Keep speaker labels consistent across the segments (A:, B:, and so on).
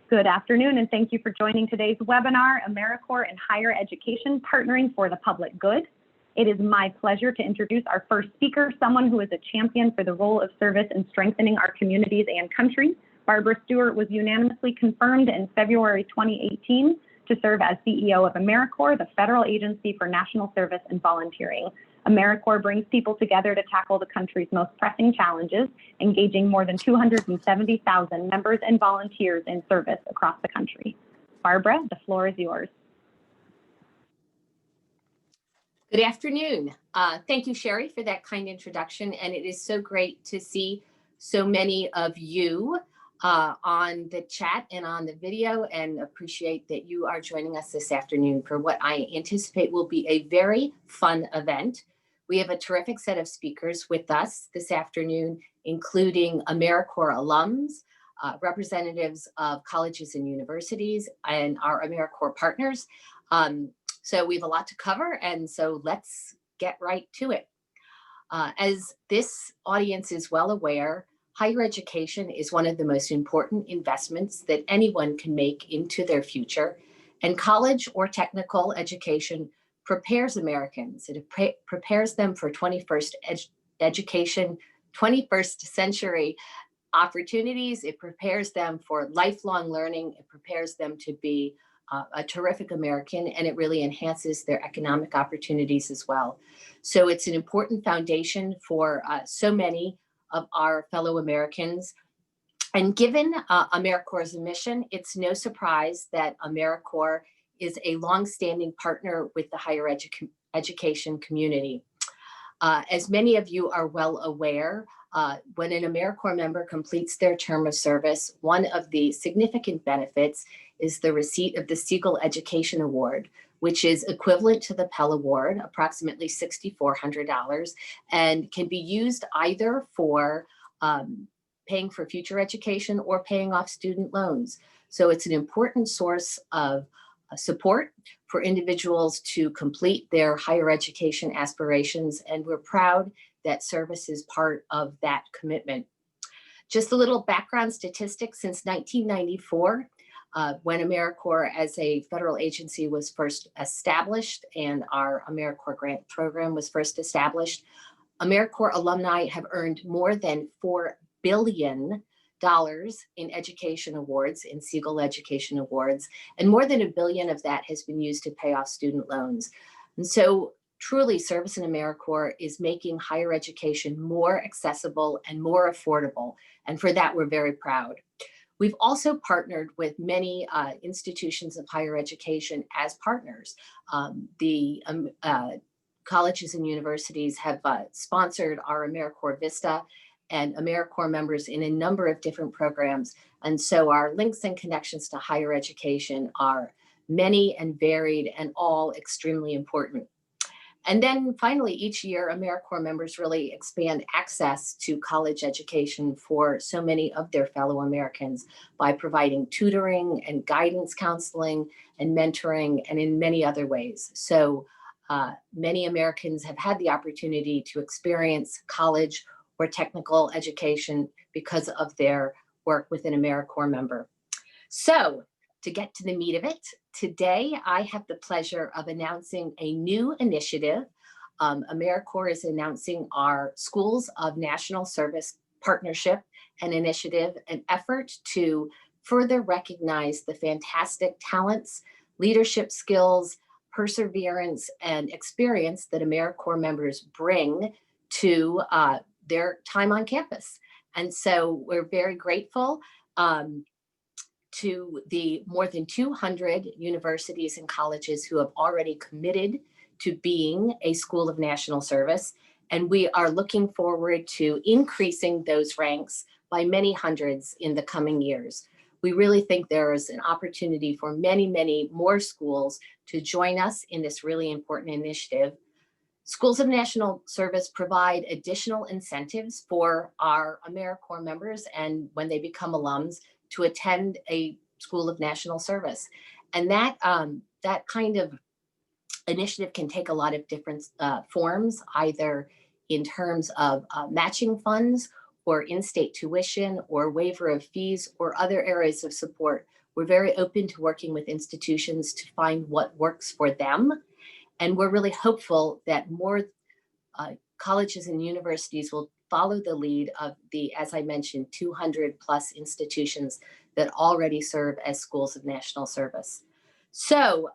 A: Good afternoon, and thank you for joining today's webinar, AmeriCorps and Higher Education Partnering for the Public Good. It is my pleasure to introduce our first speaker, someone who is a champion for the role of service in strengthening our communities and country. Barbara Stewart was unanimously confirmed in February 2018 to serve as CEO of AmeriCorps, the federal agency for national service and volunteering. AmeriCorps brings people together to tackle the country's most pressing challenges, engaging more than 270,000 members and volunteers in service across the country. Barbara, the floor is yours.
B: Good afternoon. Thank you, Sherry, for that kind introduction. And it is so great to see so many of you on the chat and on the video, and appreciate that you are joining us this afternoon for what I anticipate will be a very fun event. We have a terrific set of speakers with us this afternoon, including AmeriCorps alums, representatives of colleges and universities, and our AmeriCorps partners. So we have a lot to cover, and so let's get right to it. As this audience is well aware, higher education is one of the most important investments that anyone can make into their future, and college or technical education prepares Americans. It prepares them for 21st century opportunities. It prepares them for lifelong learning. It prepares them to be a terrific American, and it really enhances their economic opportunities as well. So it's an important foundation for so many of our fellow Americans. And given AmeriCorps' mission, it's no surprise that AmeriCorps is a longstanding partner with the higher education community. As many of you are well aware, when an AmeriCorps member completes their term of service, one of the significant benefits is the receipt of the Siegel Education Award, which is equivalent to the Pell Award, approximately $6,400, and can be used either for paying for future education or paying off student loans. So it's an important source of support for individuals to complete their higher education aspirations, and we're proud that service is part of that commitment. Just a little background statistics: since 1994, when AmeriCorps as a federal agency was first established and our AmeriCorps grant program was first established, AmeriCorps alumni have earned more than $4 billion in education awards, in Siegel Education Awards, and more than $1 billion of that has been used to pay off student loans. And so truly, service in AmeriCorps is making higher education more accessible and more affordable, and for that we're very proud. We've also partnered with many institutions of higher education as partners. The colleges and universities have sponsored our AmeriCorps Vista and AmeriCorps members in a number of different programs. And so our links and connections to higher education are many and varied and all extremely important. And then finally, each year, AmeriCorps members really expand access to college education for so many of their fellow Americans by providing tutoring and guidance counseling and mentoring, and in many other ways. So many Americans have had the opportunity to experience college or technical education because of their work with an AmeriCorps member. So to get to the meat of it, today I have the pleasure of announcing a new initiative. AmeriCorps is announcing our Schools of National Service Partnership and Initiative, an effort to further recognize the fantastic talents, leadership skills, perseverance, and experience that AmeriCorps members bring to their time on campus. And so we're very grateful to the more than 200 universities and colleges who have already committed to being a School of National Service. And we are looking forward to increasing those ranks by many hundreds in the coming years. We really think there is an opportunity for many, many more schools to join us in this really important initiative. Schools of National Service provide additional incentives for our AmeriCorps members, and when they become alums, to attend a School of National Service. And that kind of initiative can take a lot of different forms, either in terms of matching funds or in-state tuition or waiver of fees or other areas of support We're very open to working with institutions to find what works for them. And we're really hopeful that more colleges and universities will follow the lead of the, as I mentioned, 200 plus institutions that already serve as schools of national service. So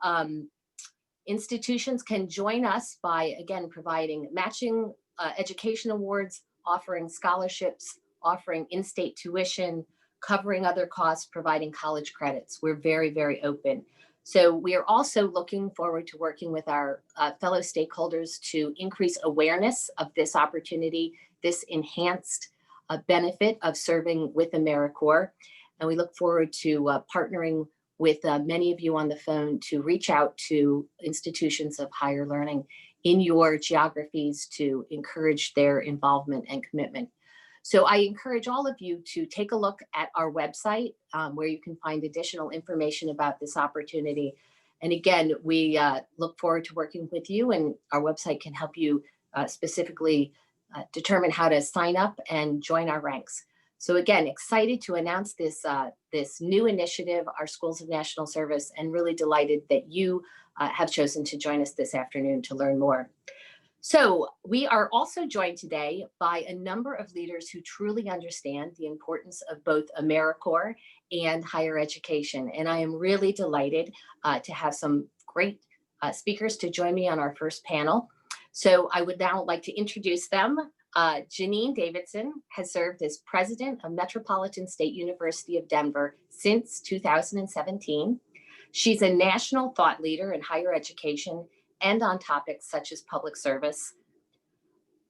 B: institutions can join us by, again, providing matching education awards, offering scholarships, offering in-state tuition, covering other costs, providing college credits. We're very, very open. So we are also looking forward to working with our fellow stakeholders to increase awareness of this opportunity, this enhanced benefit of serving with AmeriCorps. And we look forward to partnering with many of you on the phone to reach out to institutions of higher learning in your geographies to encourage their involvement and commitment. So I encourage all of you to take a look at our website where you can find additional information about this opportunity. And again, we look forward to working with you, and our website can help you specifically determine how to sign up and join our ranks. So again, excited to announce this, this new initiative, our Schools of National Service, and really delighted that you have chosen to join us this afternoon to learn more. So we are also joined today by a number of leaders who truly understand the importance of both AmeriCorps and higher education. And I am really delighted to have some great speakers to join me on our first panel. So I would now like to introduce them. Janine Davidson has served as president of Metropolitan State University of Denver since 2017. She's a national thought leader in higher education and on topics such as public service,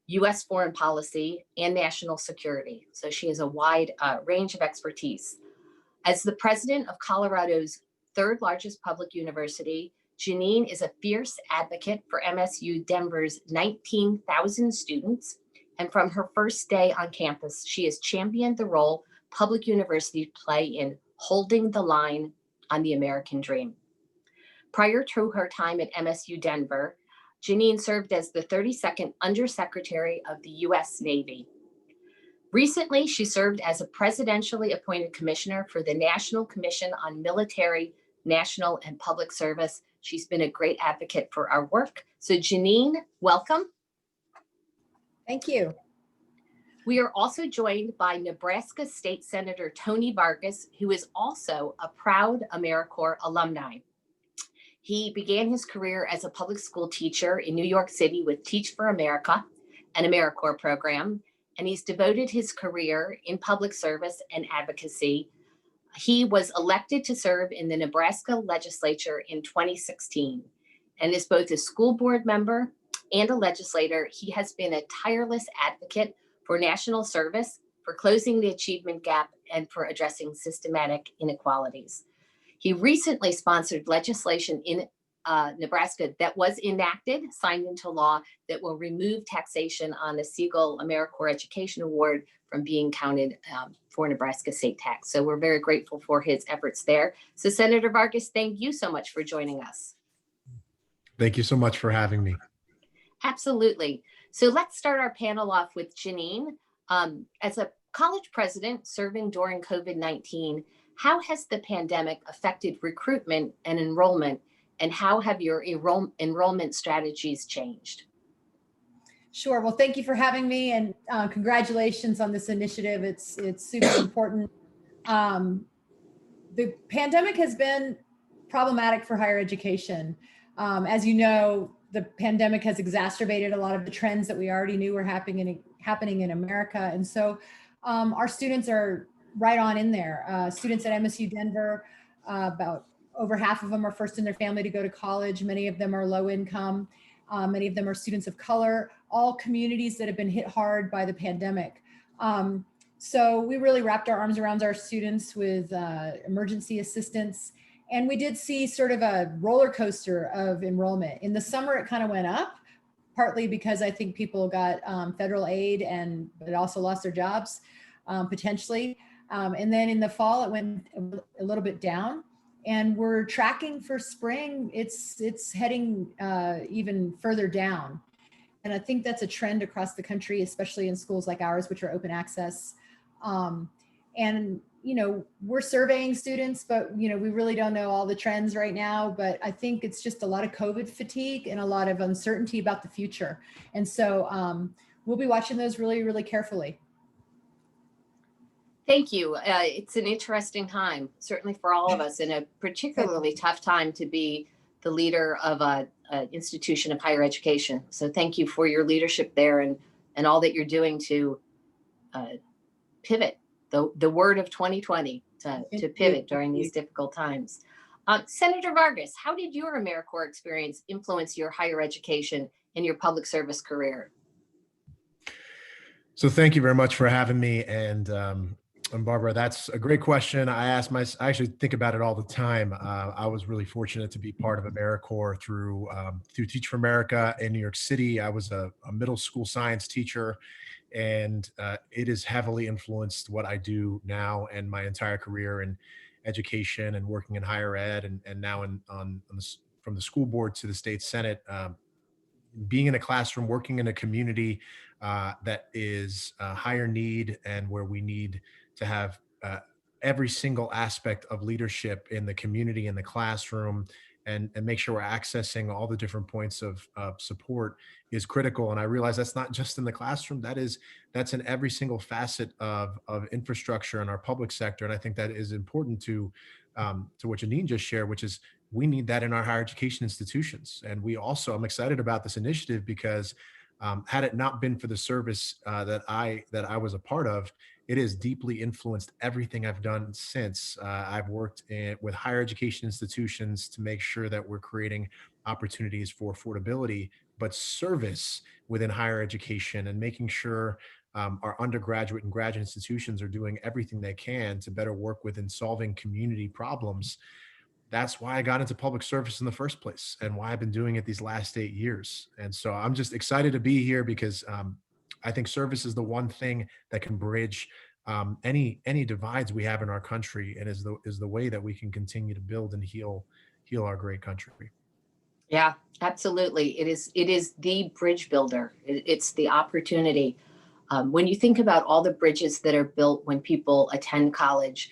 B: US foreign policy, and national security. So she has a wide range of expertise. As the president of Colorado's third largest public university, Janine is a fierce advocate for MSU Denver's 19,000 students. And from her first day on campus, she has championed the role public universities play in holding the line on the American dream. Prior to her time at MSU Denver, Janine served as the 32nd Undersecretary of the US Navy. Recently, she served as a presidentially appointed commissioner for the National Commission on Military, National, and Public Service. She's been a great advocate for our work. So Janine, welcome.
C: Thank you.
B: We are also joined by Nebraska State Senator Tony Vargas, who is also a proud AmeriCorps alumni. He began his career as a public school teacher in New York City with Teach for America, an AmeriCorps program, and he's devoted his career in public service and advocacy. He was elected to serve in the Nebraska legislature in 2016, and is both a school board member and a legislator. He has been a tireless advocate for national service, for closing the achievement gap, and for addressing systematic inequalities. He recently sponsored legislation in Nebraska that was enacted, signed into law, that will remove taxation on the Siegel AmeriCorps Education Award from being counted for Nebraska state tax. So we're very grateful for his efforts there. So Senator Vargas, thank you so much for joining us.
D: Thank you so much for having me.
B: Absolutely. So let's start our panel off with Janine. As a college president serving during COVID-19, how has the pandemic affected recruitment and enrollment, and how have your enrollment strategies changed?
C: Sure. Well, thank you for having me, and congratulations on this initiative. It's super important. The pandemic has been problematic for higher education. As you know, the pandemic has exacerbated a lot of the trends that we already knew were happening in America. And so our students are right on in there. Students at MSU Denver, about over half of them are first in their family to go to college. Many of them are low income. Many of them are students of color, all communities that have been hit hard by the pandemic. So we really wrapped our arms around our students with emergency assistance. And we did see sort of a roller coaster of enrollment. In the summer, it kind of went up, partly because I think people got federal aid but also lost their jobs potentially. And then in the fall, it went a little bit down. And we're tracking for spring. It's heading even further down. And I think that's a trend across the country, especially in schools like ours, which are open access. And we're surveying students, but, we really don't know all the trends right now. But I think it's just a lot of COVID fatigue and a lot of uncertainty about the future. And so we'll be watching those really, really carefully.
B: Thank you. It's an interesting time, certainly for all of us, and a particularly tough time to be the leader of an institution of higher education. So thank you for your leadership there and all that you're doing to pivot, the word of 2020, to pivot during these difficult times. Senator Vargas, how did your AmeriCorps experience influence your higher education and your public service career?
D: So thank you very much for having me. And Barbara, that's a great question. I actually think about it all the time. I was really fortunate to be part of AmeriCorps through Teach for America in New York City. I was a middle school science teacher, and it has heavily influenced what I do now and my entire career in education and working in higher ed, and now from the school board to the state senate. Being in a classroom, working in a community that is higher need, and where we need to have every single aspect of leadership in the community, in the classroom, and make sure we're accessing all the different points of support is critical. And I realize that's not just in the classroom, that's in every single facet of infrastructure in our public sector. And I think that is important to what Janine just shared, which is we need that in our higher education institutions. And I'm excited about this initiative because had it not been for the service that I was a part of, it has deeply influenced everything I've done since. I've worked with higher education institutions to make sure that we're creating opportunities for affordability, but service within higher education, and making sure our undergraduate and graduate institutions are doing everything they can to better work with and solving community problems. That's why I got into public service in the first place, and why I've been doing it these last 8 years. And so I'm just excited to be here because I think service is the one thing that can bridge any divides we have in our country, and is the way that we can continue to build and heal our great country.
B: Yeah, absolutely. It is the bridge builder. It's the opportunity. When you think about all the bridges that are built when people attend college,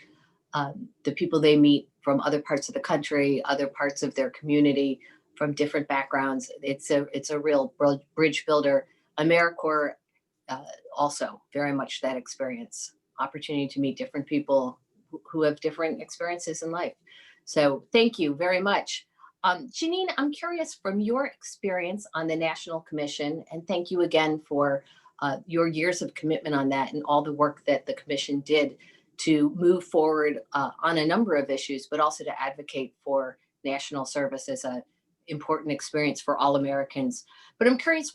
B: the people they meet from other parts of the country, other parts of their community, from different backgrounds, it's a real bridge builder. AmeriCorps also very much that experience, opportunity to meet different people who have different experiences in life. So thank you very much. Janine, I'm curious from your experience on the National Commission, and thank you again for your years of commitment on that and all the work that the Commission did to move forward on a number of issues, but also to advocate for national service as an important experience for all Americans. But I'm curious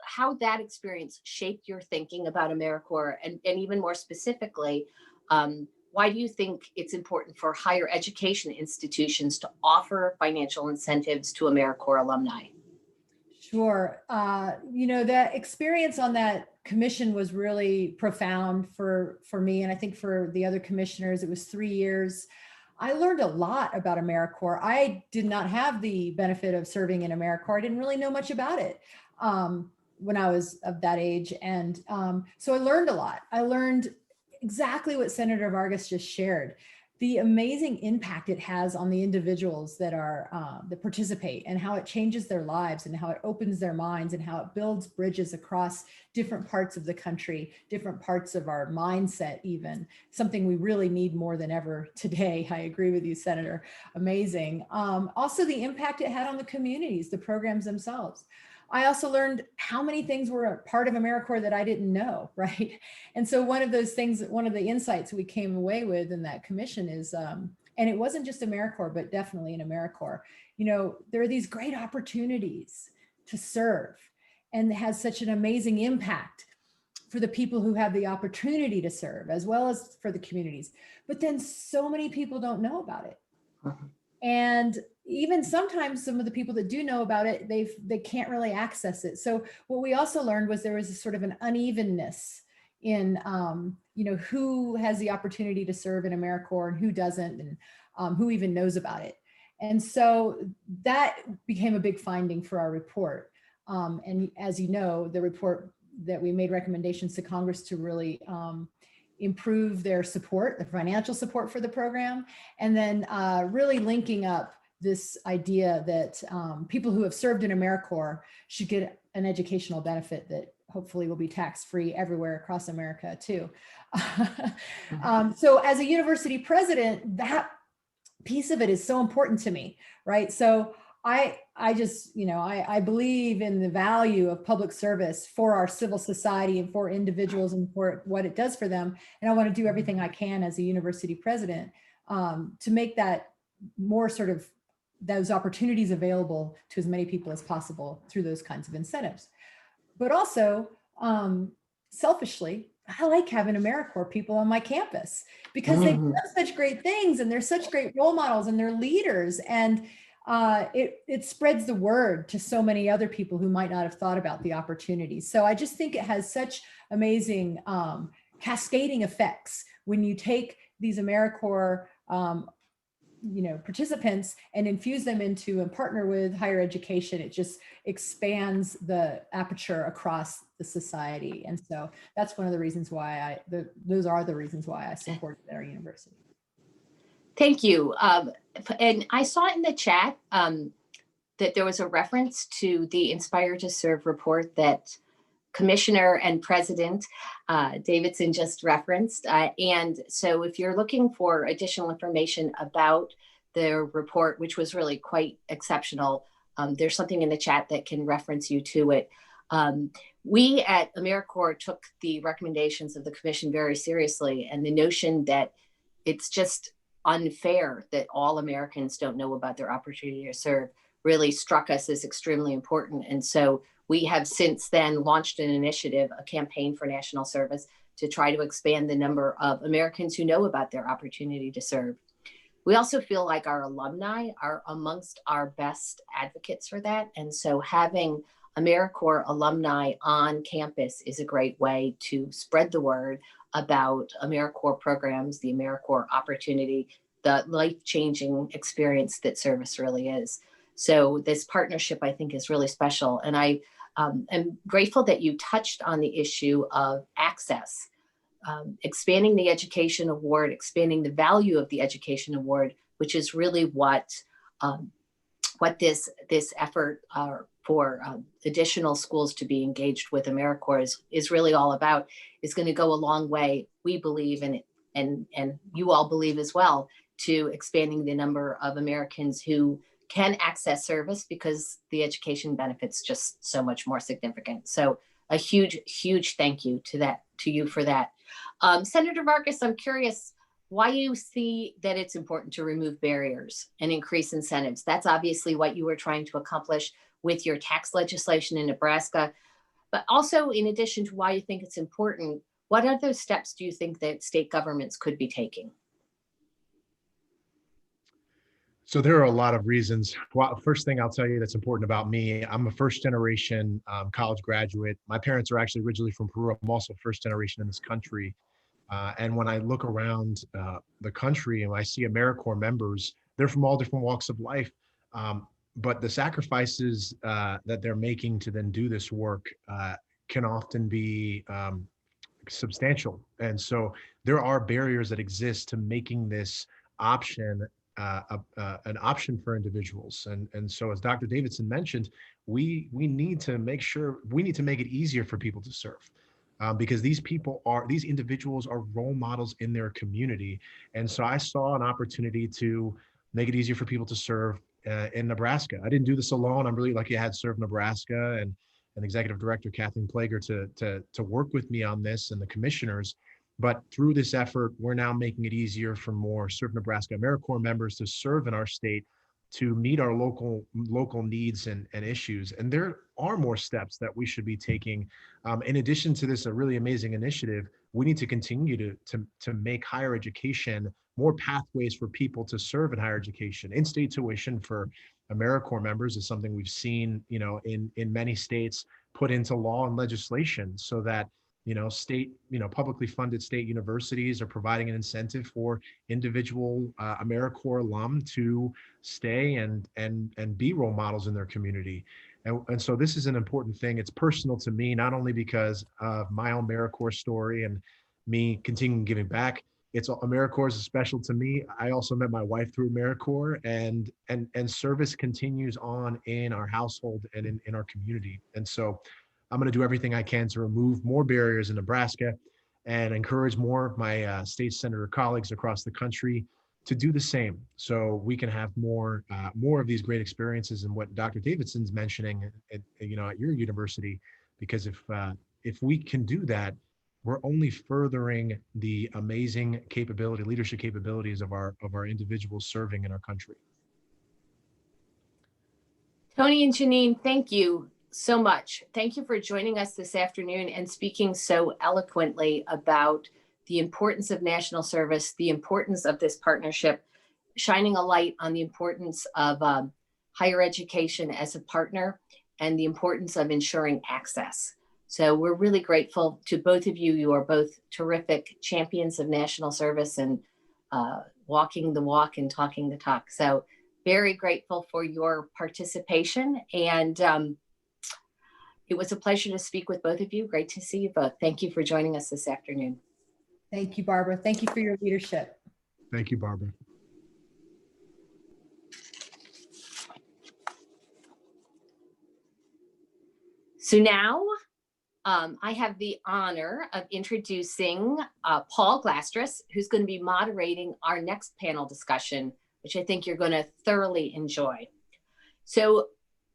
B: how that experience shaped your thinking about AmeriCorps, and even more specifically, why do you think it's important for higher education institutions to offer financial incentives to AmeriCorps alumni?
C: Sure. The experience on that commission was really profound for me. And I think for the other commissioners, it was 3 years. I learned a lot about AmeriCorps. I did not have the benefit of serving in AmeriCorps. I didn't really know much about it when I was of that age. And so I learned a lot. I learned exactly what Senator Vargas just shared, the amazing impact it has on the individuals that participate, and how it changes their lives, and how it opens their minds, and how it builds bridges across different parts of the country, different parts of our mindset, even something we really need more than ever today. I agree with you, Senator. Amazing. Also the impact it had on the communities, the programs themselves. I also learned how many things were a part of AmeriCorps that I didn't know, right? And so one of the insights we came away with in that commission is, and it wasn't just AmeriCorps, but definitely in AmeriCorps, there are these great opportunities to serve, and it has such an amazing impact for the people who have the opportunity to serve, as well as for the communities. But then so many people don't know about it. And even sometimes some of the people that do know about it, they can't really access it. So what we also learned was there was a sort of an unevenness in, who has the opportunity to serve in AmeriCorps and who doesn't, and who even knows about it. And so that became a big finding for our report. And as you know, the report that we made recommendations to Congress to really improve their support, the financial support for the program, and then really linking up this idea that people who have served in AmeriCorps should get an educational benefit that hopefully will be tax-free everywhere across America too. So as a university president, that piece of it is so important to me, right? So I just, I believe in the value of public service for our civil society and for individuals and for what it does for them. And I want to do everything I can as a university president to make that more sort of those opportunities available to as many people as possible through those kinds of incentives. But also, selfishly, I like having AmeriCorps people on my campus because they've done such great things and they're such great role models and they're leaders, and it spreads the word to so many other people who might not have thought about the opportunities. So I just think it has such amazing cascading effects when you take these AmeriCorps participants and infuse them into and partner with higher education. It just expands the aperture across the society. And so that's one of the reasons why those are the reasons why I support our university.
B: Thank you. And I saw in the chat that there was a reference to the Inspire to Serve report that Commissioner and President Davidson just referenced. And so if you're looking for additional information about their report, which was really quite exceptional, there's something in the chat that can reference you to it. We at AmeriCorps took the recommendations of the commission very seriously, and the notion that it's just unfair that all Americans don't know about their opportunity to serve really struck us as extremely important. And so we have since then launched an initiative, a campaign for national service, to try to expand the number of Americans who know about their opportunity to serve. We also feel like our alumni are amongst our best advocates for that. And so having AmeriCorps alumni on campus is a great way to spread the word about AmeriCorps programs, the AmeriCorps opportunity, the life-changing experience that service really is. So this partnership, I think, is really special. And I am grateful that you touched on the issue of access, expanding the education award, expanding the value of the education award, which is really what this effort for additional schools to be engaged with AmeriCorps is really all about, is going to go a long way, we believe, and you all believe as well, to expanding the number of Americans who can access service because the education benefits just so much more significant. So a huge, huge thank you to you for that. Senator Vargas, I'm curious why you see that it's important to remove barriers and increase incentives. That's obviously what you were trying to accomplish with your tax legislation in Nebraska, but also in addition to why you think it's important, what other steps do you think that state governments could be taking?
D: So there are a lot of reasons. Well, first thing I'll tell you that's important about me, I'm a first generation college graduate. My parents are actually originally from Peru. I'm also first generation in this country. And when I look around the country and I see AmeriCorps members, they're from all different walks of life. But the sacrifices that they're making to then do this work can often be substantial. And so there are barriers that exist to making this option an option for individuals. And so as Dr. Davidson mentioned, we need to make it easier for people to serve. Because these individuals are role models in their community. And so I saw an opportunity to make it easier for people to serve in Nebraska. I didn't do this alone. I'm really lucky I had Serve Nebraska and Executive Director Kathleen Plager to work with me on this, and the commissioners. But through this effort, we're now making it easier for more Serve Nebraska AmeriCorps members to serve in our state, to meet our local needs and issues. And there are more steps that we should be taking. In addition to this, a really amazing initiative, we need to continue to make higher education more pathways for people to serve in higher education. In-state tuition for AmeriCorps members is something we've seen, in many states put into law and legislation, so that publicly funded state universities are providing an incentive for individual AmeriCorps alum to stay and be role models in their community. And so this is an important thing. It's personal to me, not only because of my own AmeriCorps story and me continuing giving back. AmeriCorps is special to me. I also met my wife through AmeriCorps, and service continues on in our household and in our community. And so I'm going to do everything I can to remove more barriers in Nebraska and encourage more of my state senator colleagues across the country to do the same, so we can have more of these great experiences and what Dr. Davidson's mentioning at your university. Because if we can do that, we're only furthering the amazing leadership capabilities of our individuals serving in our country.
B: Tony and Janine, thank you so much. Thank you for joining us this afternoon and speaking so eloquently about the importance of national service, the importance of this partnership, shining a light on the importance of higher education as a partner and the importance of ensuring access. So we're really grateful to both of you. You are both terrific champions of national service and walking the walk and talking the talk. So very grateful for your participation. And it was a pleasure to speak with both of you. Great to see you both. Thank you for joining us this afternoon.
C: Thank you, Barbara. Thank you for your leadership.
D: Thank you, Barbara.
B: So now I have the honor of introducing Paul Glastris, who's going to be moderating our next panel discussion, which I think you're going to thoroughly enjoy. So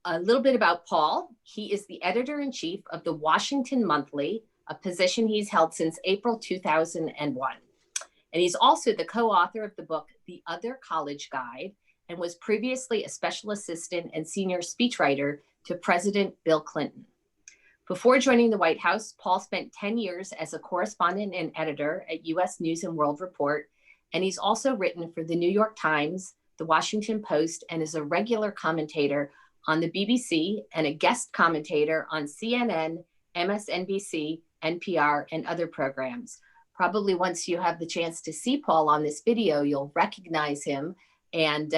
B: a little bit about Paul. He is the editor-in-chief of the Washington Monthly, a position he's held since April 2001. And he's also the co-author of the book, The Other College Guide, and was previously a special assistant and senior speechwriter to President Bill Clinton. Before joining the White House, Paul spent 10 years as a correspondent and editor at U.S. News and World Report, and he's also written for the New York Times, the Washington Post, and is a regular commentator on the BBC and a guest commentator on CNN, MSNBC, NPR, and other programs. Probably once you have the chance to see Paul on this video, you'll recognize him and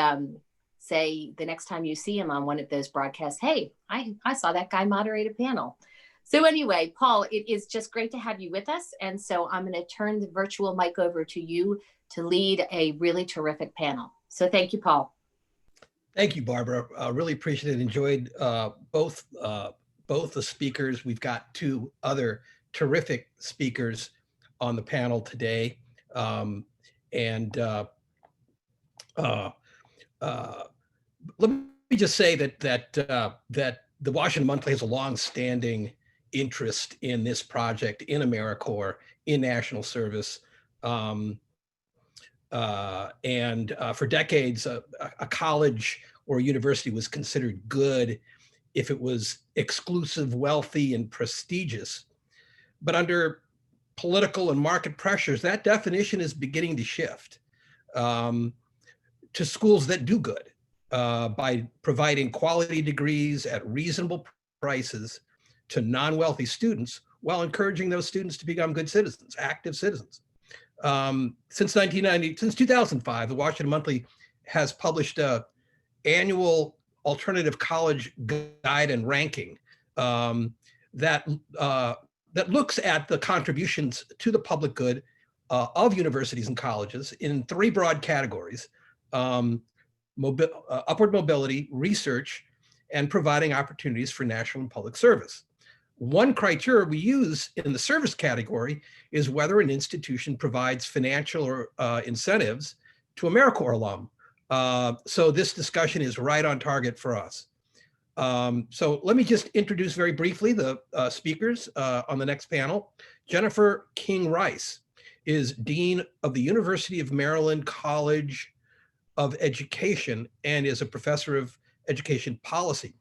B: say the next time you see him on one of those broadcasts, hey, I saw that guy moderate a panel. So anyway, Paul, it is just great to have you with us. And so I'm going to turn the virtual mic over to you to lead a really terrific panel. So thank you, Paul.
E: Thank you, Barbara. Really appreciate it. Enjoyed both the speakers. We've got two other terrific speakers on the panel today. Let me just say that the Washington Monthly has a long-standing interest in this project, in AmeriCorps, in national service. For decades, a college or a university was considered good if it was exclusive, wealthy, and prestigious. But under political and market pressures, that definition is beginning to shift to schools that do good by providing quality degrees at reasonable prices to non-wealthy students while encouraging those students to become good citizens, active citizens. Since 2005, the Washington Monthly has published an annual alternative college guide and ranking that looks at the contributions to the public good of universities and colleges in three broad categories: upward mobility, research, and providing opportunities for national and public service. One criteria we use in the service category is whether an institution provides financial or incentives to AmeriCorps alum. So this discussion is right on target for us. So let me just introduce very briefly the speakers on the next panel. Jennifer King Rice is Dean of the University of Maryland College of Education and is a professor of education policy.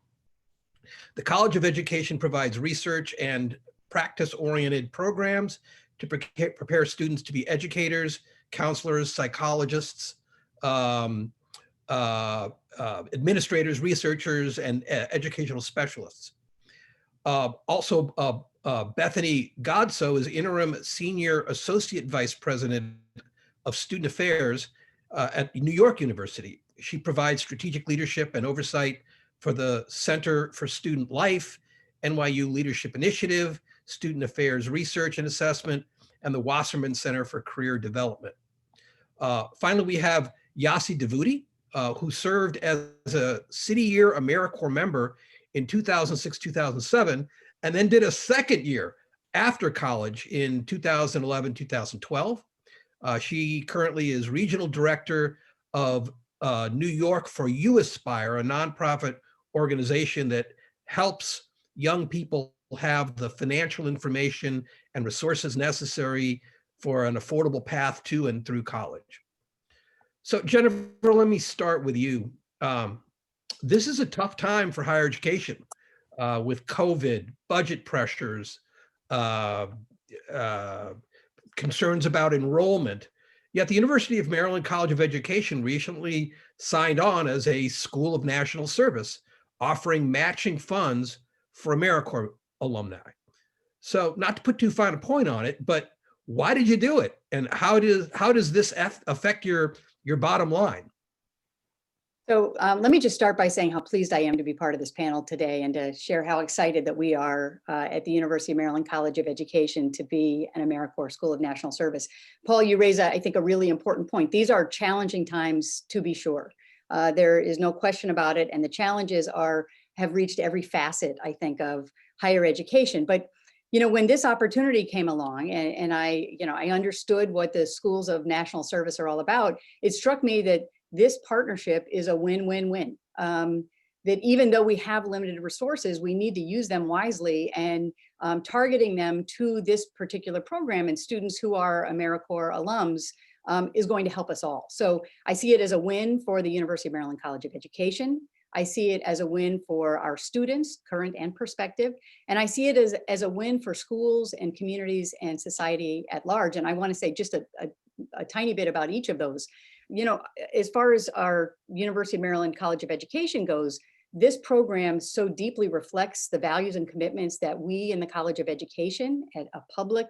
E: The College of Education provides research and practice-oriented programs to prepare students to be educators, counselors, psychologists, administrators, researchers, and educational specialists. Also, Bethany Godso is Interim Senior Associate Vice President of Student Affairs at New York University. She provides strategic leadership and oversight for the Center for Student Life, NYU Leadership Initiative, Student Affairs Research and Assessment, and the Wasserman Center for Career Development. Finally, we have Yasi Davuti, who served as a City Year AmeriCorps member in 2006-2007, and then did a second year after college in 2011-2012. She currently is Regional Director of New York for You Aspire, a nonprofit organization that helps young people have the financial information and resources necessary for an affordable path to and through college. So Jennifer, let me start with you. This is a tough time for higher education with COVID, budget pressures, concerns about enrollment. Yet the University of Maryland College of Education recently signed on as a school of national service, offering matching funds for AmeriCorps alumni. So not to put too fine a point on it, but why did you do it? And how does this affect your bottom line?
F: So let me just start by saying how pleased I am to be part of this panel today and to share how excited that we are at the University of Maryland College of Education to be an AmeriCorps School of National Service. Paul, you raise, I think, a really important point. These are challenging times, to be sure. There is no question about it. And the challenges have reached every facet, I think, of higher education. But when this opportunity came along and I understood what the schools of national service are all about, it struck me that this partnership is a win-win-win. That even though we have limited resources, we need to use them wisely, and targeting them to this particular program and students who are AmeriCorps alums is going to help us all. So I see it as a win for the University of Maryland College of Education. I see it as a win for our students, current and prospective, and I see it as a win for schools and communities and society at large. And I want to say just a tiny bit about each of those. As far as our University of Maryland College of Education goes, this program so deeply reflects the values and commitments that we in the College of Education at a public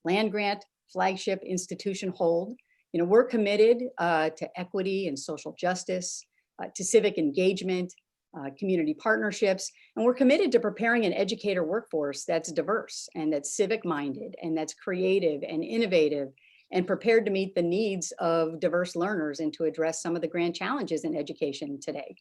F: land grant flagship institution hold. We're committed to equity and social justice, to civic engagement, community partnerships, and we're committed to preparing an educator workforce that's diverse and that's civic minded and that's creative and innovative and prepared to meet the needs of diverse learners and to address some of the grand challenges in education today.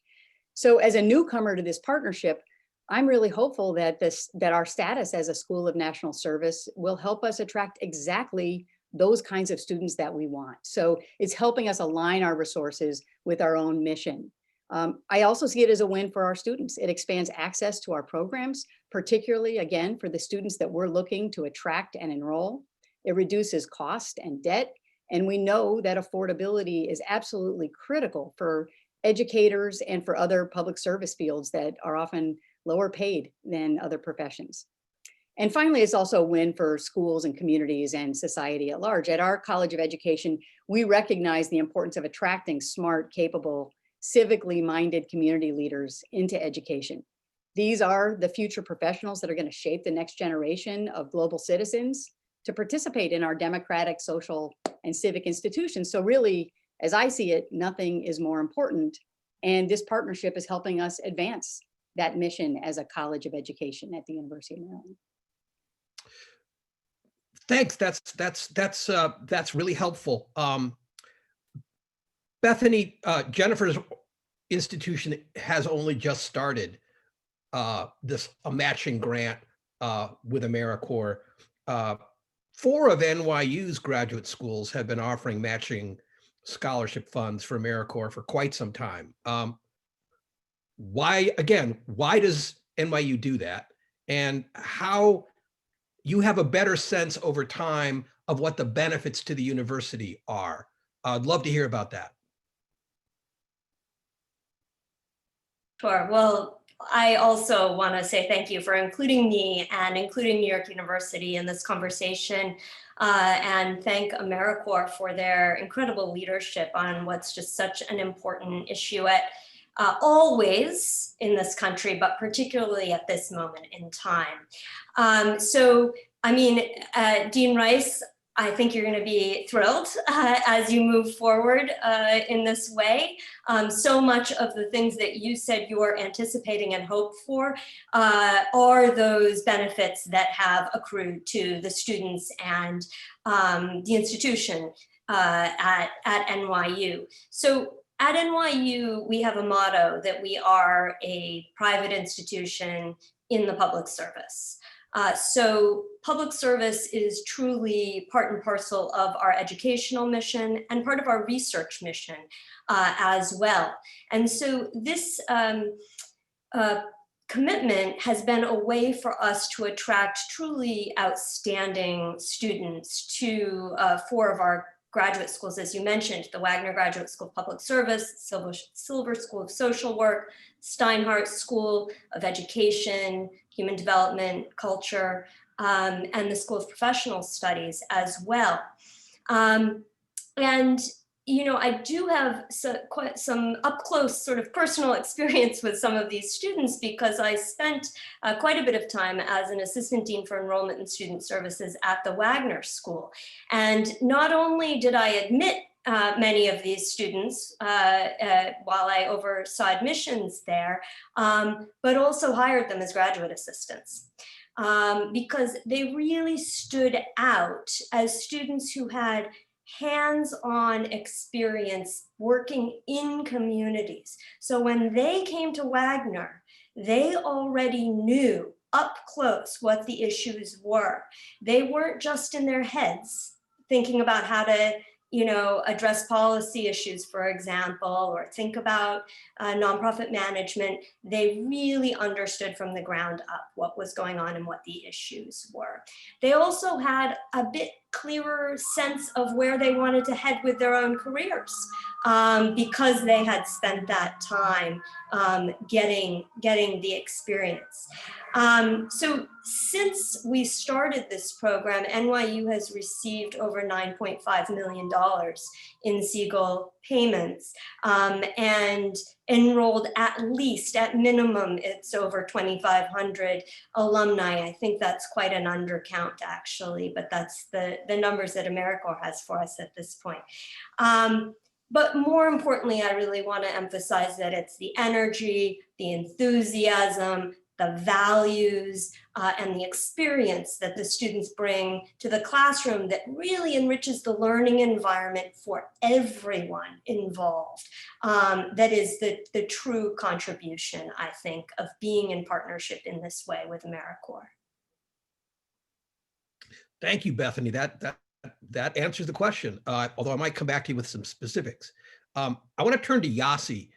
F: So as a newcomer to this partnership, I'm really hopeful that our status as a school of national service will help us attract exactly those kinds of students that we want. So it's helping us align our resources with our own mission. I also see it as a win for our students. It expands access to our programs, particularly, again, for the students that we're looking to attract and enroll. It reduces cost and debt, and we know that affordability is absolutely critical for educators and for other public service fields that are often lower paid than other professions. And finally, it's also a win for schools and communities and society at large. At our College of Education, we recognize the importance of attracting smart, capable, civically minded community leaders into education. These are the future professionals that are going to shape the next generation of global citizens to participate in our democratic, social, and civic institutions. So really, as I see it, nothing is more important. And this partnership is helping us advance that mission as a College of Education at the University of Maryland.
E: Thanks. That's really helpful. Bethany, Jennifer's institution has only just started a matching grant with AmeriCorps. 4 of NYU's graduate schools have been offering matching scholarship funds for AmeriCorps for quite some time. Why does NYU do that? And how you have a better sense over time of what the benefits to the university are? I'd love to hear about that.
G: Sure. Well, I also want to say thank you for including me and including New York University in this conversation, and thank AmeriCorps for their incredible leadership on what's just such an important issue at always in this country, but particularly at this moment in time. Dean Rice, I think you're going to be thrilled as you move forward in this way. So much of the things that you said you're anticipating and hope for are those benefits that have accrued to the students and the institution at NYU. So at NYU, we have a motto that we are a private institution in the public service. So public service is truly part and parcel of our educational mission and part of our research mission as well. And so this commitment has been a way for us to attract truly outstanding students to 4 of our graduate schools, as you mentioned, the Wagner Graduate School of Public Service, Silver School of Social Work, Steinhardt School of Education, Human Development, Culture, and the School of Professional Studies as well. And you know, I do have quite some up-close sort of personal experience with some of these students because I spent quite a bit of time as an assistant dean for enrollment and student services at the Wagner School. And not only did I admit many of these students while I oversaw admissions there, but also hired them as graduate assistants. Because they really stood out as students who had hands-on experience working in communities. So when they came to Wagner, they already knew up close what the issues were. They weren't just in their heads thinking about how to, you know, address policy issues, for example, or think about nonprofit management. They really understood from the ground up what was going on and what the issues were. They also had a bit clearer sense of where they wanted to head with their own careers because they had spent that time getting the experience. So since we started this program, NYU has received over $9.5 million in Siegel payments and enrolled at minimum, it's over 2,500 alumni. I think that's quite an undercount actually, but that's the numbers that AmeriCorps has for us at this point. But more importantly, I really want to emphasize that it's the energy, the enthusiasm, the values, and the experience that the students bring to the classroom that really enriches the learning environment for everyone involved. That is the true contribution, I think, of being in partnership in this way with AmeriCorps.
E: Thank you, Bethany. That answers the question, although I might come back to you with some specifics. I want to turn to Yasi.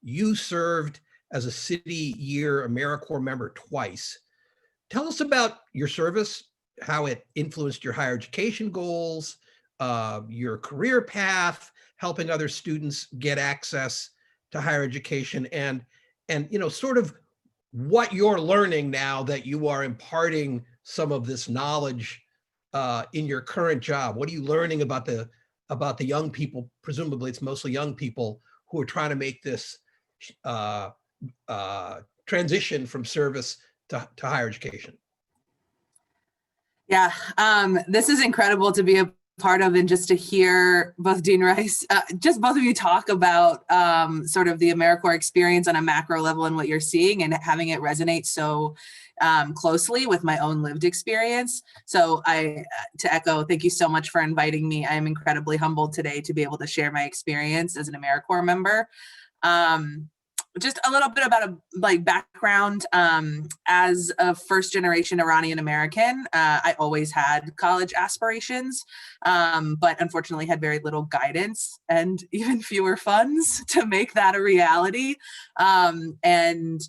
E: You served as a City Year AmeriCorps member twice. Tell us about your service, how it influenced your higher education goals, your career path, helping other students get access to higher education, and you know, sort of what you're learning now that you are imparting some of this knowledge in your current job. What are you learning about the young people? Presumably, it's mostly young people who are trying to make this transition from service to higher education.
H: Yeah, this is incredible to be a part of, and just to hear both Dean Rice, just both of you talk about sort of the AmeriCorps experience on a macro level and what you're seeing and having it resonate so closely with my own lived experience. So to echo, thank you so much for inviting me. I'm incredibly humbled today to be able to share my experience as an AmeriCorps member. Just a little bit about a background. As a first generation Iranian American, I always had college aspirations, but unfortunately had very little guidance and even fewer funds to make that a reality. And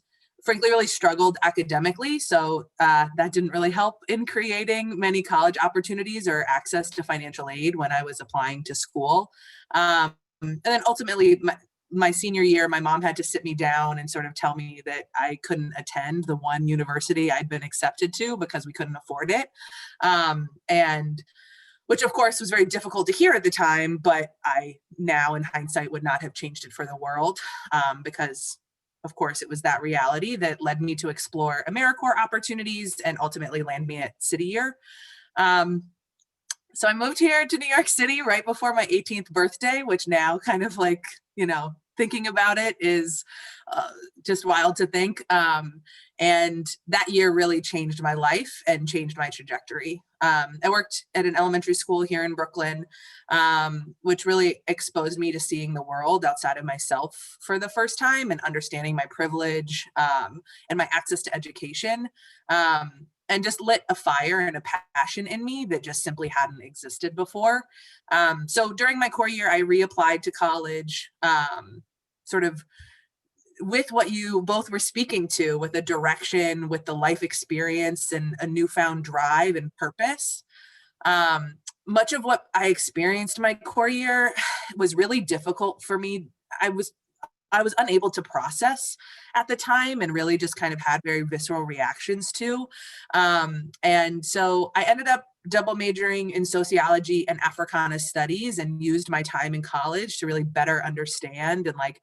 H: frankly, really struggled academically. So that didn't really help in creating many college opportunities or access to financial aid when I was applying to school. And then ultimately, my senior year, my mom had to sit me down and sort of tell me that I couldn't attend the one university I'd been accepted to because we couldn't afford it. And which of course was very difficult to hear at the time, but I now in hindsight would not have changed it for the world because of course it was that reality that led me to explore AmeriCorps opportunities and ultimately land me at City Year. So I moved here to New York City right before my 18th birthday, which now kind of like, thinking about it is just wild to think. And that year really changed my life and changed my trajectory. I worked at an elementary school here in Brooklyn, which really exposed me to seeing the world outside of myself for the first time and understanding my privilege and my access to education. And just lit a fire and a passion in me that just simply hadn't existed before. So during my core year, I reapplied to college, sort of with what you both were speaking to, with the direction, with the life experience and a newfound drive and purpose. Much of what I experienced my core year was really difficult for me. I was unable to process at the time and really just kind of had very visceral reactions to. And so I ended up double majoring in sociology and Africana studies and used my time in college to really better understand and like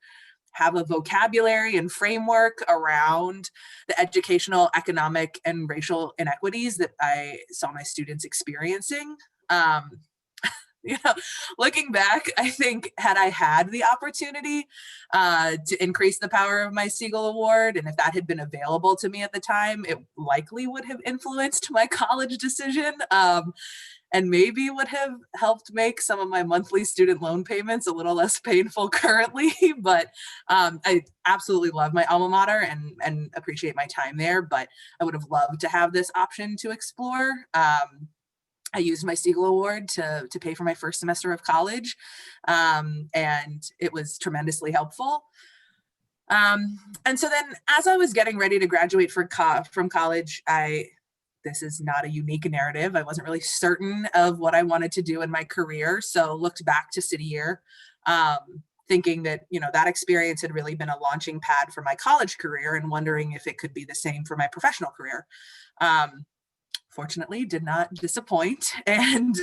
H: have a vocabulary and framework around the educational, economic, and racial inequities that I saw my students experiencing. Looking back, I think had I had the opportunity to increase the power of my Siegel Award, and if that had been available to me at the time, it likely would have influenced my college decision and maybe would have helped make some of my monthly student loan payments a little less painful currently. But I absolutely love my alma mater and appreciate my time there, but I would have loved to have this option to explore. I used my Siegel Award to pay for my first semester of college, and it was tremendously helpful. And so then as I was getting ready to graduate from college, this is not a unique narrative. I wasn't really certain of what I wanted to do in my career, so looked back to City Year, thinking that, that experience had really been a launching pad for my college career and wondering if it could be the same for my professional career. Fortunately, did not disappoint. And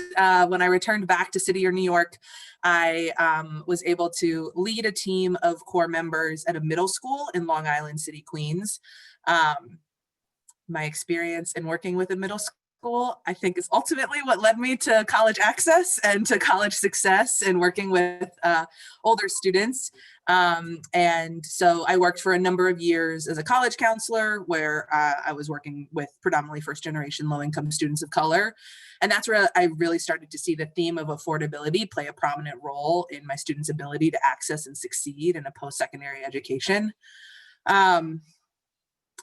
H: when I returned back to City Year, New York, I was able to lead a team of core members at a middle school in Long Island City, Queens. My experience in working with a middle school, I think, is ultimately what led me to college access and to college success and working with older students. And so I worked for a number of years as a college counselor where I was working with predominantly first-generation low-income students of color. And that's where I really started to see the theme of affordability play a prominent role in my students' ability to access and succeed in a post-secondary education.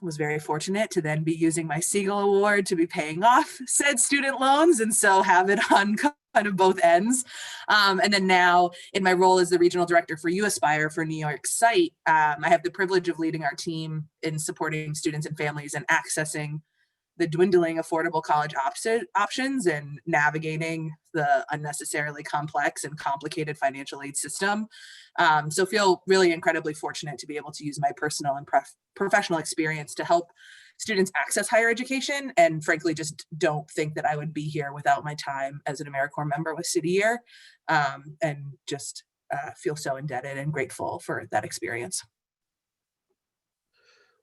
H: Was very fortunate to then be using my Siegel Award to be paying off said student loans, and so have it on kind of both ends. And then now in my role as the regional director for U Aspire for New York site, I have the privilege of leading our team in supporting students and families and accessing the dwindling affordable college options and navigating the unnecessarily complex and complicated financial aid system. So feel really incredibly fortunate to be able to use my personal and professional experience to help students access higher education, and frankly, just don't think that I would be here without my time as an AmeriCorps member with City Year, and just feel so indebted and grateful for that experience.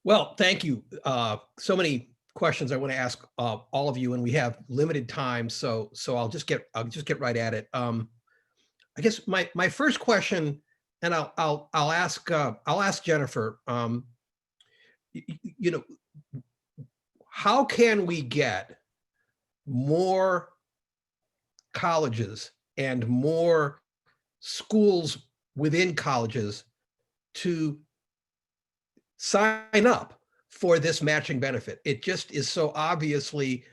E: Well, thank you. So many questions I want to ask all of you, and we have limited time, so I'll just get right at it. I guess my first question, and I'll ask Jennifer. How can we get more colleges and more schools within colleges to sign up for this matching benefit? It just is so obviously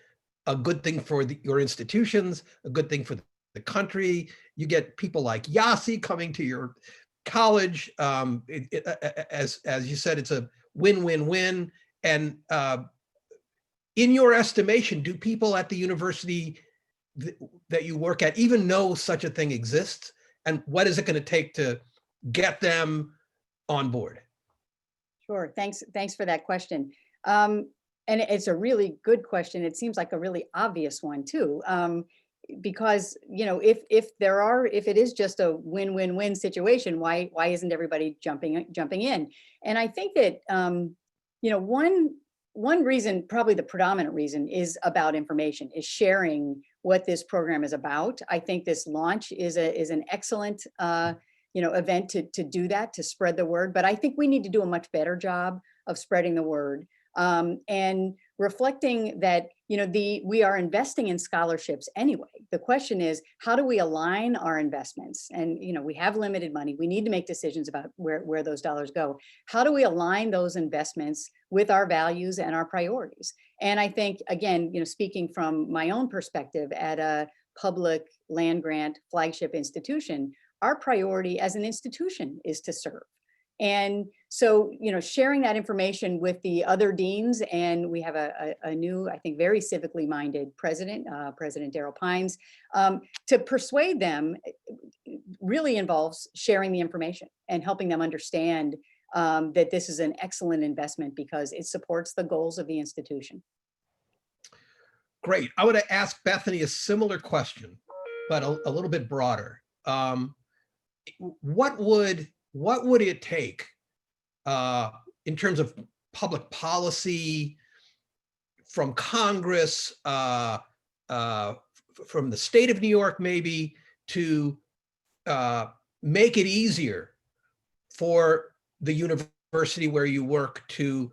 E: a good thing for your institutions, a good thing for the country. You get people like Yasi coming to your college. As you said, it's a win-win-win. And in your estimation, do people at the university that you work at even know such a thing exists? And what is it going to take to get them on board?
F: Sure. Thanks for that question. And it's a really good question. It seems like a really obvious one too, because if it is just a win-win-win situation, why isn't everybody jumping in? And I think that one one reason, probably the predominant reason, is about information, is sharing what this program is about. I think this launch is an excellent event to do that, to spread the word. But I think we need to do a much better job of spreading the word and reflecting that we are investing in scholarships anyway. The question is, how do we align our investments? And we have limited money. We need to make decisions about where those dollars go. How do we align those investments with our values and our priorities? And I think, again, speaking from my own perspective at a public land grant flagship institution, our priority as an institution is to serve. And so, sharing that information with the other deans, and we have a new, I think, very civically minded president, President Daryl Pines, to persuade them really involves sharing the information and helping them understand that this is an excellent investment because it supports the goals of the institution.
E: Great. I want to ask Bethany a similar question, but a little bit broader. What would it take in terms of public policy from Congress, from the state of New York, maybe, to make it easier for the university where you work to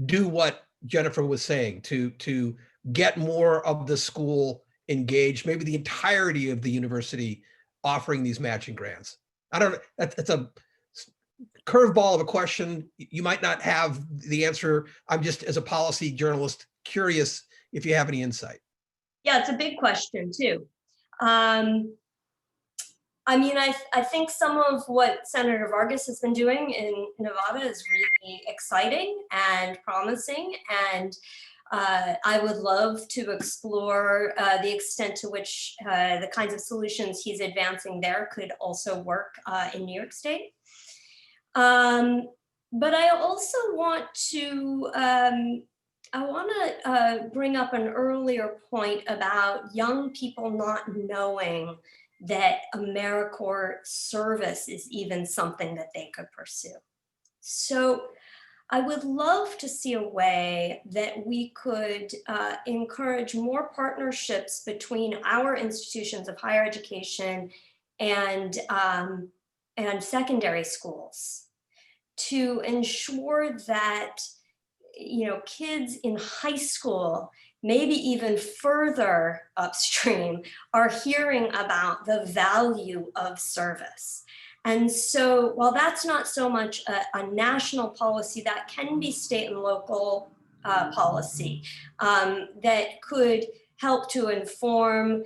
E: do what Jennifer was saying, to get more of the school engaged, maybe the entirety of the university offering these matching grants? I don't know, that's a curveball of a question. You might not have the answer. I'm just, as a policy journalist, curious if you have any insight.
G: Yeah, it's a big question too. I think some of what Senator Vargas has been doing in Nevada is really exciting and promising. And I would love to explore the extent to which the kinds of solutions he's advancing there could also work in New York State. But I also want to bring up an earlier point about young people not knowing that AmeriCorps service is even something that they could pursue. So I would love to see a way that we could encourage more partnerships between our institutions of higher education and secondary schools to ensure that kids in high school, maybe even further upstream, are hearing about the value of service. And so while that's not so much a national policy, that can be state and local policy that could help to inform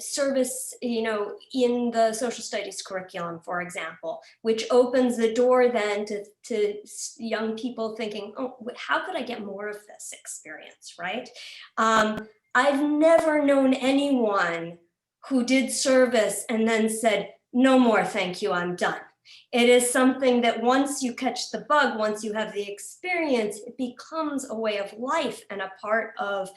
G: service, in the social studies curriculum, for example, which opens the door then to young people thinking, oh, how could I get more of this experience, right? I've never known anyone who did service and then said, no more, thank you, I'm done. It is something that once you catch the bug, once you have the experience, it becomes a way of life and a part of,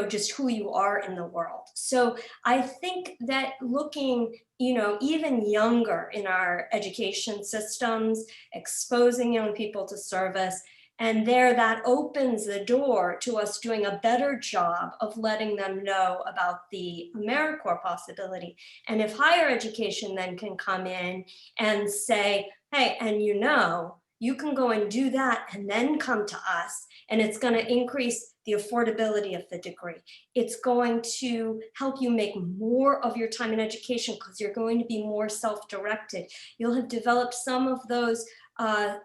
G: just who you are in the world. So I think that looking, even younger in our education systems, exposing young people to service, and that opens the door to us doing a better job of letting them know about the AmeriCorps possibility. And if higher education then can come in and say, hey, and you can go and do that and then come to us, and it's going to increase the affordability of the degree. It's going to help you make more of your time in education because you're going to be more self-directed. You'll have developed some of those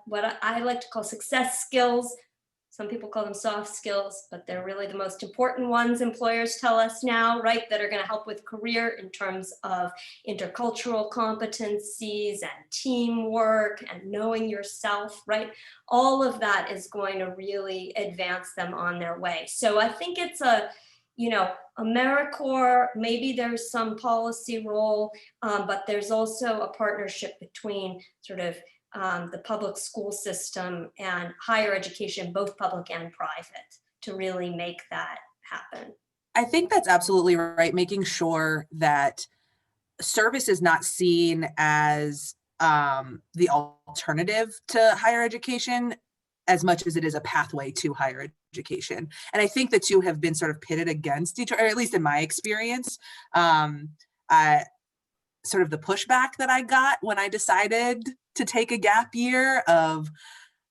G: what I like to call success skills. Some people call them soft skills, but they're really the most important ones, employers tell us now, right? That are going to help with career in terms of intercultural competencies and teamwork and knowing yourself, right? All of that is going to really advance them on their way. So I think it's AmeriCorps, maybe there's some policy role, but there's also a partnership between sort of the public school system and higher education, both public and private, to really make that happen.
H: I think that's absolutely right. Making sure that service is not seen as the alternative to higher education. as much as it is a pathway to higher education. And I think the two have been sort of pitted against each other, or at least in my experience. Sort of the pushback that I got when I decided to take a gap year of,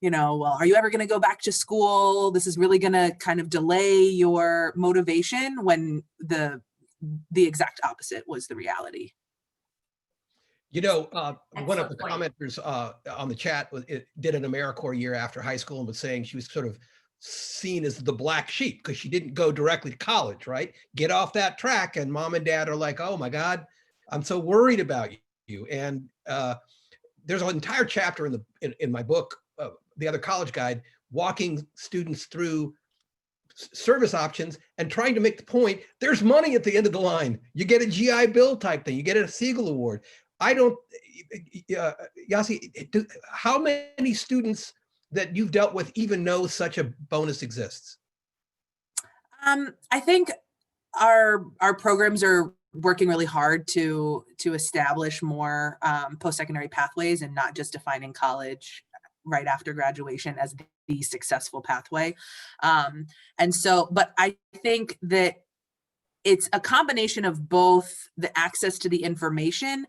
H: well, are you ever going to go back to school? This is really going to kind of delay your motivation, when the exact opposite was the reality.
E: One of the commenters on the chat did an AmeriCorps year after high school and was saying she was sort of seen as the black sheep because she didn't go directly to college, right? Get off that track. And mom and dad are like, oh my God, I'm so worried about you. And there's an entire chapter in my book, The Other College Guide, walking students through service options and trying to make the point, there's money at the end of the line. You get a GI Bill type thing, you get a Siegel Award. Yasi, how many students that you've dealt with even know such a bonus exists?
H: I think our programs are working really hard to establish more post-secondary pathways, and not just defining college right after graduation as the successful pathway. But I think that it's a combination of both the access to the information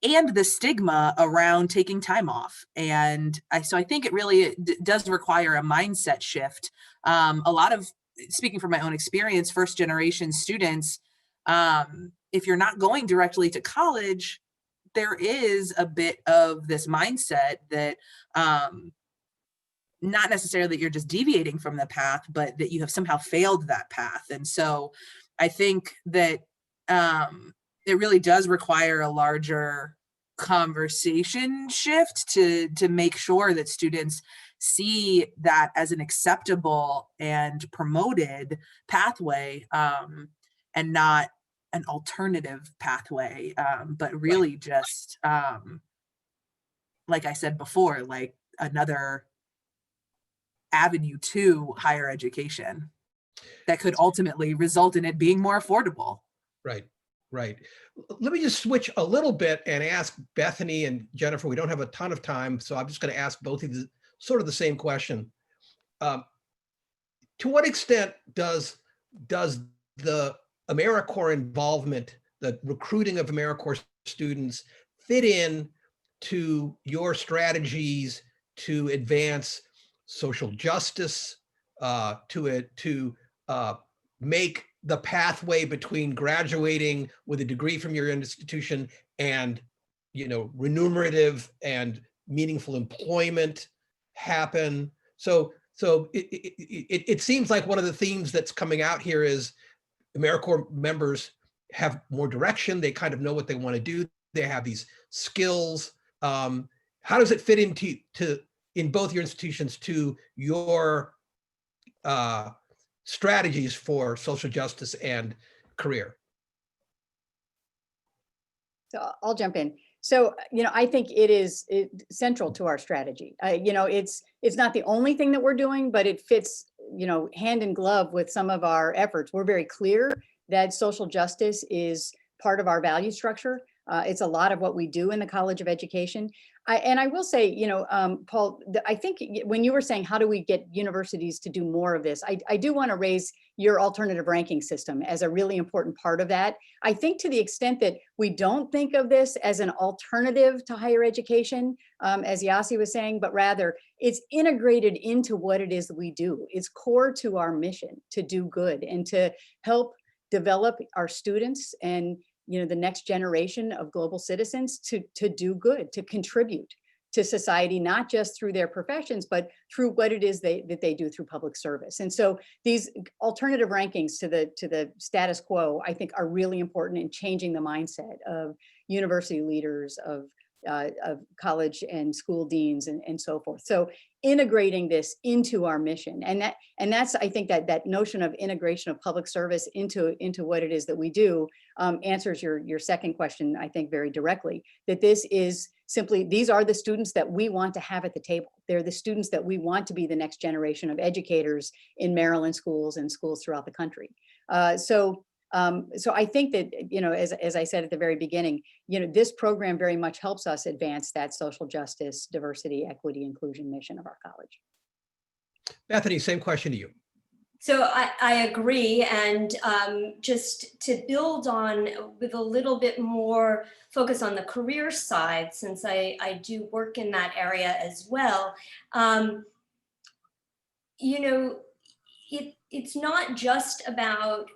H: and the stigma around taking time off. And so I think it really does require a mindset shift. A lot of, speaking from my own experience, first generation students, if you're not going directly to college, there is a bit of this mindset that not necessarily that you're just deviating from the path, but that you have somehow failed that path. And so I think that it really does require a larger conversation shift to make sure that students see that as an acceptable and promoted pathway, and not an alternative pathway, but really just, like I said before, like another avenue to higher education that could ultimately result in it being more affordable.
E: Right. Let me just switch a little bit and ask Bethany and Jennifer. We don't have a ton of time, so I'm just going to ask both of you sort of the same question. To what extent does the AmeriCorps involvement, the recruiting of AmeriCorps students, fit in to your strategies to advance social justice, to make the pathway between graduating with a degree from your institution and, remunerative and meaningful employment happen? So it seems like one of the themes that's coming out here is AmeriCorps members have more direction. They kind of know what they want to do. They have these skills. How does it fit into in both your institutions to your strategies for social justice and career?
F: So I'll jump in. So, I think it is central to our strategy. It's not the only thing that we're doing, but it fits, hand in glove with some of our efforts. We're very clear that social justice is part of our value structure. It's a lot of what we do in the College of Education. I will say, Paul, I think when you were saying, how do we get universities to do more of this? I do want to raise your alternative ranking system as a really important part of that. I think to the extent that we don't think of this as an alternative to higher education, as Yasi was saying, but rather it's integrated into what it is that we do. It's core to our mission to do good and to help develop our students and the next generation of global citizens to do good, to contribute to society, not just through their professions, but through what it is that they do through public service. And so these alternative rankings to the status quo, I think, are really important in changing the mindset of university leaders, of college and school deans and so forth. So integrating this into our mission, and that's I think that notion of integration of public service into what it is that we do answers your second question, I think, very directly. That this is simply, these are the students that we want to have at the table. They're the students that we want to be the next generation of educators in Maryland schools and schools throughout the country. So I think that, as I said at the very beginning, this program very much helps us advance that social justice, diversity, equity, inclusion mission of our college.
E: Bethany, same question to you.
G: So I agree, and just to build on with a little bit more focus on the career side, since I do work in that area as well, you know, it's not just about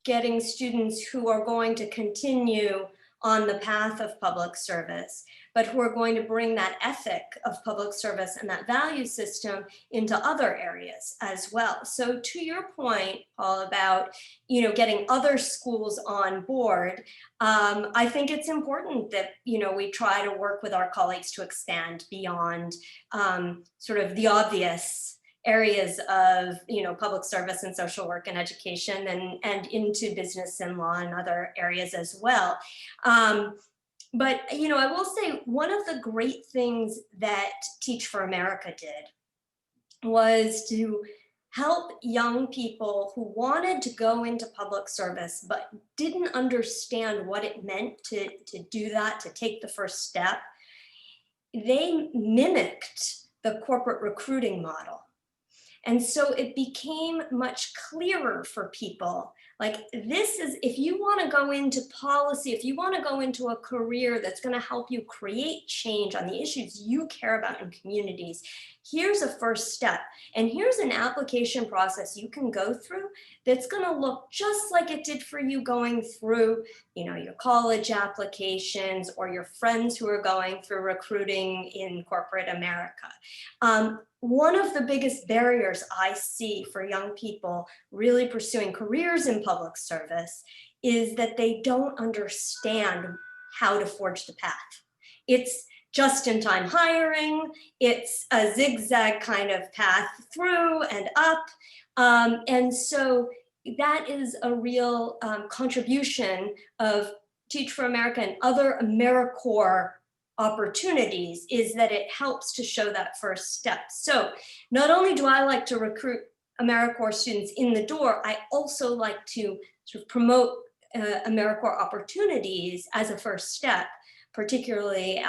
G: getting students who are going to continue on the path of public service, but who are going to bring that ethic of public service and that value system into other areas as well. So to your point, Paul, about, you know, getting other schools on board, I think it's important that, you know, we try to work with our colleagues to expand beyond sort of the obvious areas of, you know, public service and social work and education, and into business and law and other areas as well. But, you know, I will say one of the great things that Teach for America did was to help young people who wanted to go into public service but didn't understand what it meant to do that, to take the first step. They mimicked the corporate recruiting model. And so it became much clearer for people, like, this is, if you want to go into policy, if you want to go into a career that's going to help you create change on the issues you care about in communities, here's a first step. And here's an application process you can go through that's going to look just like it did for you going through, you know, your college applications or your friends who are going through recruiting in corporate America. One of the biggest barriers I see for young people really pursuing careers in public service is that they don't understand how to forge the path. It's just-in-time hiring, it's a zigzag kind of path through and up. And so that is a real contribution of Teach for America and other AmeriCorps opportunities, is that it helps to show that first step. So not only do I like to recruit AmeriCorps students in the door, I also like to sort of promote AmeriCorps opportunities as a first step, particularly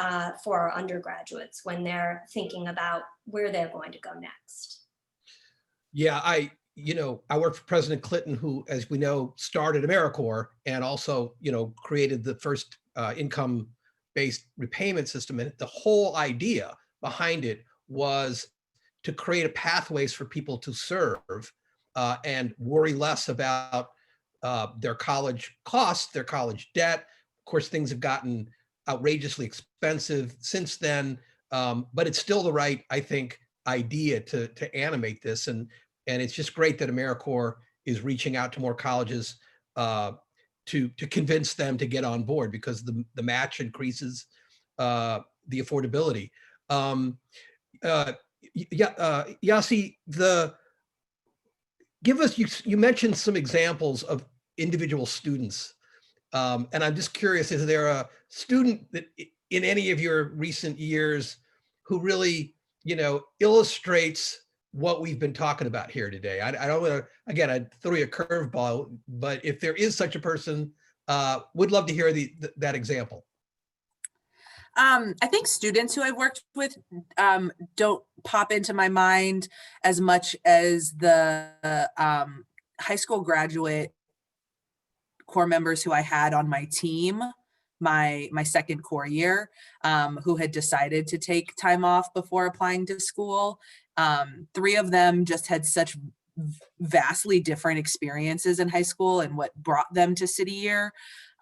G: for our undergraduates when they're thinking about where they're going to go next.
E: Yeah, I worked for President Clinton, who, as we know, started AmeriCorps and also, you know, created the first income-based repayment system. And the whole idea behind it was to create a pathways for people to serve and worry less about their college costs, their college debt. Of course, things have gotten outrageously expensive since then, but it's still the right, I think, idea to animate this. And it's just great that AmeriCorps is reaching out to more colleges to convince them to get on board, because the match increases the affordability. Yasi, give us, you mentioned some examples of individual students. And I'm just curious, is there a student that in any of your recent years who really, you know, illustrates what we've been talking about here today? I don't want to, again, I'd throw you a curveball, but if there is such a person, would love to hear that example.
H: I think students who I've worked with don't pop into my mind as much as the high school graduate Corps members who I had on my team my second Corps year, who had decided to take time off before applying to school. 3 of them just had such vastly different experiences in high school and what brought them to City Year.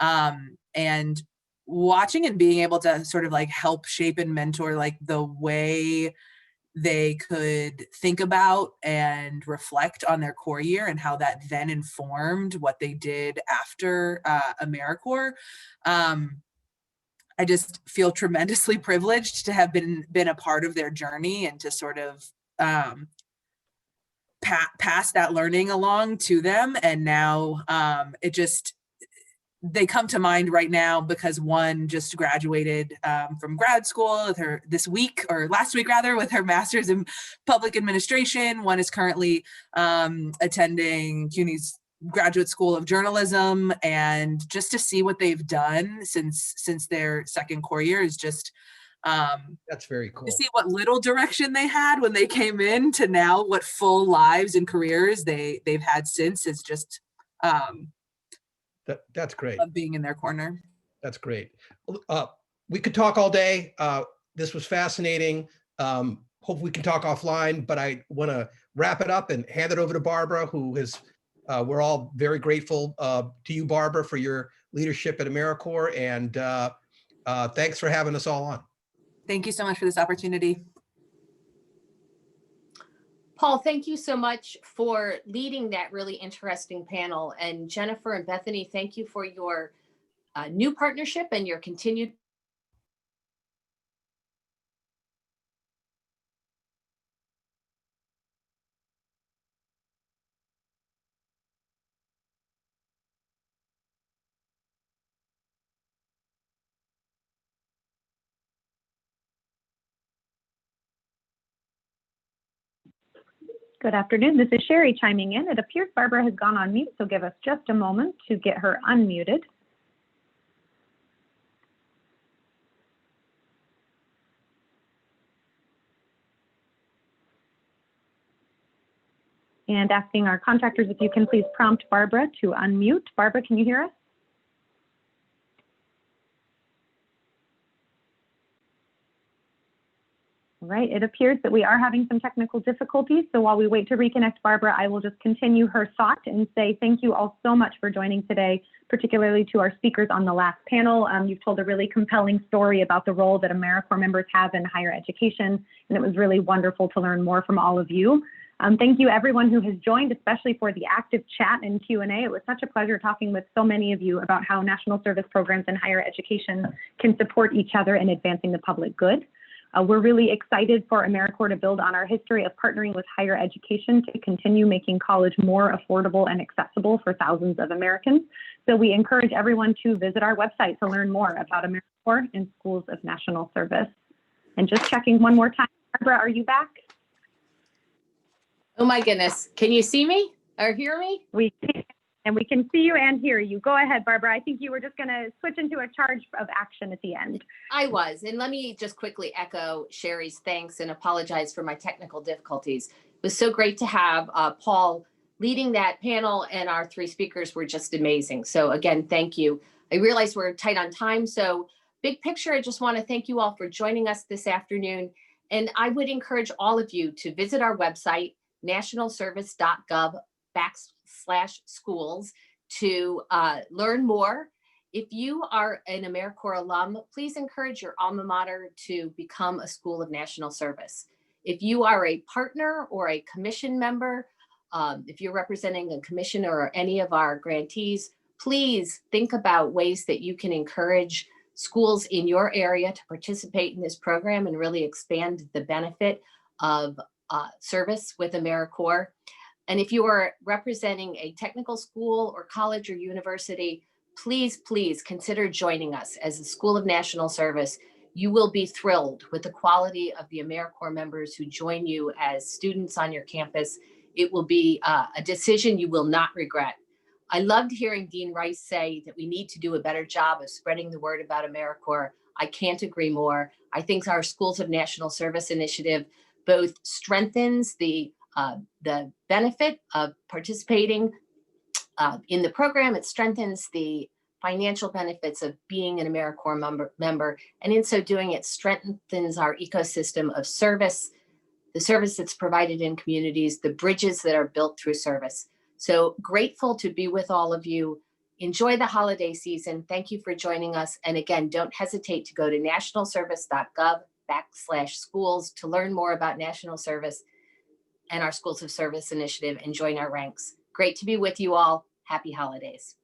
H: And watching and being able to sort of like help shape and mentor like the way they could think about and reflect on their Corps year and how that then informed what they did after AmeriCorps. I just feel tremendously privileged to have been a part of their journey and to sort of pass that learning along to them. And now they come to mind right now because one just graduated from grad school with her last week with her master's in public administration. One is currently attending CUNY's Graduate School of Journalism, and just to see what they've done since their second Corps year is just
E: That's very cool.
H: To see what little direction they had when they came in to now what full lives and careers they've had since is just
E: That's great.
H: love being in their corner.
E: That's great. We could talk all day. This was fascinating. Hope we can talk offline, but I want to wrap it up and hand it over to Barbara, who is, we're all very grateful to you, Barbara, for your leadership at AmeriCorps, and thanks for having us all on.
H: Thank you so much for this opportunity.
B: Paul, thank you so much for leading that really interesting panel. And Jennifer and Bethany, thank you for your new partnership and your continued
A: Good afternoon. This is Sherry chiming in. It appears Barbara has gone on mute, so give us just a moment to get her unmuted. And asking our contractors if you can please prompt Barbara to unmute. Barbara, can you hear us? All right, it appears that we are having some technical difficulties. So while we wait to reconnect Barbara, I will just continue her thought and say thank you all so much for joining today, particularly to our speakers on the last panel. You've told a really compelling story about the role that AmeriCorps members have in higher education, and it was really wonderful to learn more from all of you. Thank you everyone who has joined, especially for the active chat and Q&A. It was such a pleasure talking with so many of you about how national service programs in higher education can support each other in advancing the public good. We're really excited for AmeriCorps to build on our history of partnering with higher education to continue making college more affordable and accessible for thousands of Americans. So we encourage everyone to visit our website to learn more about AmeriCorps and Schools of National Service. And just checking one more time, Barbara, are you back?
B: Oh my goodness. Can you see me or hear me?
A: We can, and we can see you and hear you. Go ahead, Barbara. I think you were just going to switch into a charge of action at the end.
B: I was. And let me just quickly echo Sherry's thanks and apologize for my technical difficulties. It was so great to have Paul leading that panel, and our three speakers were just amazing. So again, thank you. I realize we're tight on time. So big picture, I just want to thank you all for joining us this afternoon. And I would encourage all of you to visit our website, nationalservice.gov/schools, to learn more. If you are an AmeriCorps alum, please encourage your alma mater to become a school of national service. If you are a partner or a commission member, if you're representing a commission or any of our grantees, please think about ways that you can encourage schools in your area to participate in this program and really expand the benefit of service with AmeriCorps. And if you are representing a technical school or college or university, please, please consider joining us as a School of National Service. You will be thrilled with the quality of the AmeriCorps members who join you as students on your campus. It will be a decision you will not regret. I loved hearing Dean Rice say that we need to do a better job of spreading the word about AmeriCorps. I can't agree more. I think our Schools of National Service initiative both strengthens the benefit of participating in the program. It strengthens the financial benefits of being an AmeriCorps member. And in so doing, it strengthens our ecosystem of service, the service that's provided in communities, the bridges that are built through service. So grateful to be with all of you. Enjoy the holiday season. Thank you for joining us. And again, don't hesitate to go to nationalservice.gov/schools to learn more about national service and our Schools of Service initiative and join our ranks. Great to be with you all. Happy holidays.